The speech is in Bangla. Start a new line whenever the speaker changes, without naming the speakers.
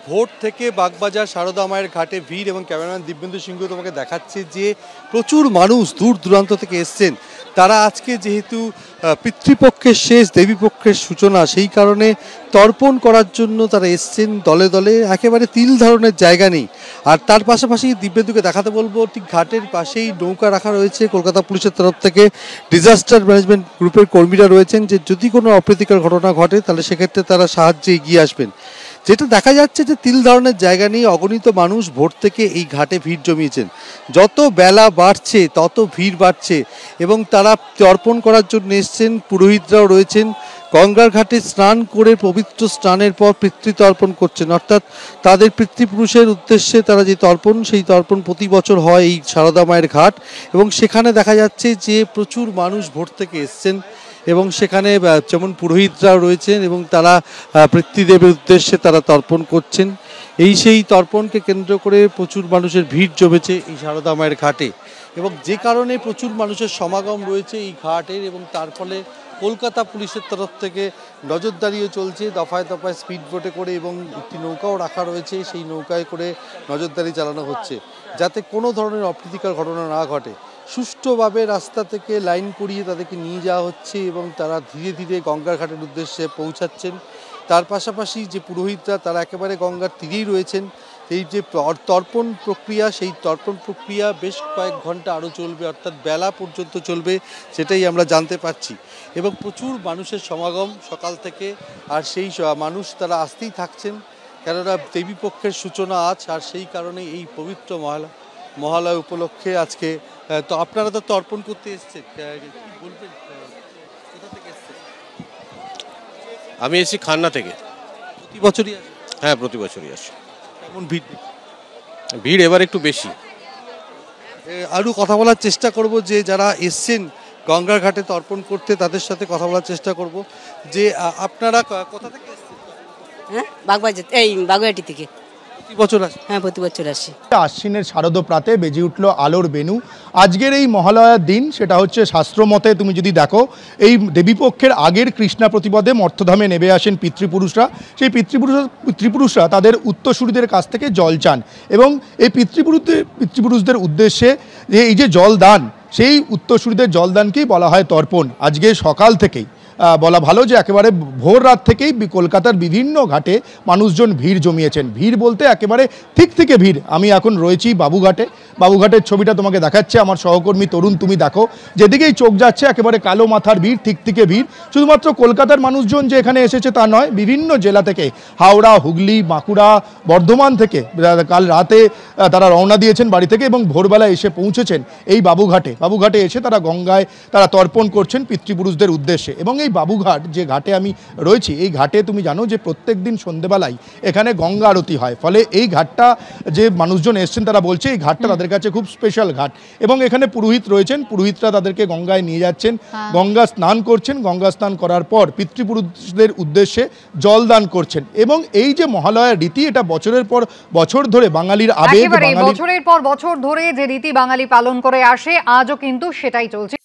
ভোর থেকে বাগবাজার সারদা মায়ের ঘাটে ভিড় এবং ক্যামেরাম্যান দিব্যেন্দু সিংহ তোমাকে দেখাচ্ছে যে প্রচুর মানুষ দূর দূরান্ত থেকে এসছেন। তারা আজকে যেহেতু পিতৃপক্ষের শেষ দেবীপক্ষের সূচনা, সেই কারণে তর্পণ করার জন্য তারা এসছেন দলে দলে, একেবারে তিল ধারণের জায়গা নেই। আর তার পাশাপাশি দিব্যেন্দুকে দেখাতে বলবো, ঠিক ঘাটের পাশেই নৌকা রাখা রয়েছে কলকাতা পুলিশের তরফ থেকে। ডিজাস্টার ম্যানেজমেন্ট গ্রুপের কর্মীরা রয়েছেন, যে যদি কোনো অপ্রীতিকর ঘটনা ঘটে তাহলে সেক্ষেত্রে তারা সাহায্যে এগিয়ে আসবেন। যেটা দেখা যাচ্ছে যে তিল ধারণের জায়গা নিয়ে অগণিত মানুষ ভোর থেকে এই ঘাটে ভিড় জমিয়েছেন। যত বেলা বাড়ছে তত ভিড় বাড়ছে এবং তারা তর্পণ করার জন্য এসছেন। পুরোহিতরাও রয়েছেন, গঙ্গার ঘাটে স্নান করে পবিত্র স্নানের পর পিতৃতর্পণ করছেন, অর্থাৎ তাদের পিতৃপুরুষের উদ্দেশ্যে তারা যে তর্পণ, সেই তর্পণ প্রতি বছর হয় এই সারদা মায়ের ঘাট। এবং সেখানে দেখা যাচ্ছে যে প্রচুর মানুষ ভোর থেকে এসছেন এবং সেখানে যেমন পুরোহিতরাও রয়েছেন এবং তারা পিতৃদেবের উদ্দেশ্যে তারা তর্পণ করছেন। সেই তর্পণকে কেন্দ্র করে প্রচুর মানুষের ভিড় জমেছে এই সারদা মায়ের ঘাটে এবং যে কারণে প্রচুর মানুষের সমাগম রয়েছে এই ঘাটের। এবং তার ফলে কলকাতা পুলিশের তরফ থেকে নজরদারিও চলছে দফায় দফায় স্পিড বোটে করে, এবং একটি নৌকাও রাখা রয়েছে, সেই নৌকায় করে নজরদারি চালানো হচ্ছে যাতে কোনো ধরনের অপ্রীতিকর ঘটনা না ঘটে। সুষ্ঠুভাবে রাস্তা থেকে লাইন করিয়ে তাদেরকে নিয়ে যাওয়া হচ্ছে এবং তারা ধীরে ধীরে গঙ্গার ঘাটের উদ্দেশ্যে পৌঁছাচ্ছেন। তার পাশাপাশি যে পুরোহিতরা তারা একেবারে গঙ্গার তীরেই রয়েছেন। এই যে তর্পণ প্রক্রিয়া, সেই তর্পণ প্রক্রিয়া বেশ কয়েক ঘন্টা আরও চলবে, অর্থাৎ বেলা পর্যন্ত চলবে, সেটাই আমরা জানতে পারছি। এবং প্রচুর মানুষের সমাগম সকাল থেকে, আর সেই মানুষ তারা আসতেই থাকছেন, কেননা দেবীপক্ষের সূচনা আজ, আর সেই কারণে এই পবিত্র মহালয়া উপলক্ষে আজকে তো আপনারা তো তর্পণ করতে এসছেন, বলবেন কোথা থেকে এসছেন?
আমি এসেছি খান্না থেকে।
প্রতি বছরই আসেন?
হ্যাঁ, প্রতি বছরই আসি।
কেমন ভিড়?
ভিড় এবার একটু বেশি।
আরও কথা বলার চেষ্টা করব যে যারা এসছেন গঙ্গার ঘাটে তর্পণ করতে, তাদের সাথে কথা বলার চেষ্টা করব। যে আপনারা কোথা থেকে এসছেন?
হ্যাঁ, বাগবাজার, এই বাগুইআটি থেকে।
প্রতি বছর আসেন?
হ্যাঁ, প্রতি বছর আসি।
আশ্বিনের শারদ প্রাতে বেজে উঠল আলোর বেনু। আজকের এই মহালয়ার দিন, সেটা হচ্ছে শাস্ত্রমতে তুমি যদি দেখো, এই দেবীপক্ষের আগের কৃষ্ণা প্রতিপদে মর্তধামে নেমে আসেন পিতৃপুরুষরা। সেই পিতৃপুরুষরা তাদের উত্তরসূরিদের কাছ থেকে জল চান এবং এই পিতৃপুরুষদের উদ্দেশ্যে যে এই যে জলদান, সেই উত্তরসূরিদের জলদানকেই বলা হয় তর্পণ। আজকে সকাল থেকেই বলা ভালো যে একেবারে ভোর রাত থেকেই কলকাতার বিভিন্ন ঘাটে মানুষজন ভিড় জমিয়েছেন। ভিড় বলতে একেবারে ঠিক থেকে ভিড়। আমি এখন রয়েছি বাবুঘাটের ছবিটা তোমাকে দেখাচ্ছে আমার সহকর্মী তরুণ। তুমি দেখো, যেদিকেই চোখ যাচ্ছে একেবারে কালো মাথার ভিড়, ঠিক থেকে ভিড়। শুধুমাত্র কলকাতার মানুষজন যে এখানে এসেছে তা নয়, বিভিন্ন জেলা থেকে, হাওড়া, হুগলি, বাঁকুড়া, বর্ধমান থেকে কাল রাতে তারা রওনা দিয়েছেন বাড়ি থেকে এবং ভোরবেলায় এসে পৌঁছেছেন এই বাবুঘাটে এসে তারা গঙ্গায় তারা তর্পণ করছেন পিতৃপুরুষদের উদ্দেশ্যে। এবং এই বাবুঘাট যে ঘাটে আমি রয়েছি, এই ঘাটে তুমি জানো যে প্রত্যেক দিন সন্ধেবেলায় এখানে গঙ্গা আরতি হয়। ফলে এই ঘাটটা যে মানুষজন এসছেন তারা বলছে এই ঘাটটা তাদের কাছে খুব স্পেশাল ঘাট। এবং এখানে পুরোহিত রয়েছেন, পুরোহিতরা তাদেরকে গঙ্গায় নিয়ে যাচ্ছেন, গঙ্গা স্নান করছেন, গঙ্গা স্নান করার পর পিতৃপুরুষদের উদ্দেশ্যে জলদান করছেন। এবং এই যে মহালয়ার রীতি, এটা বছরের পর বছর ধরে বাঙালির আবেগ,
বছরের পর বছর ধরে যে রীতি বাঙালি পালন করে আসে, আজও কিন্তু সেটাই চলছে।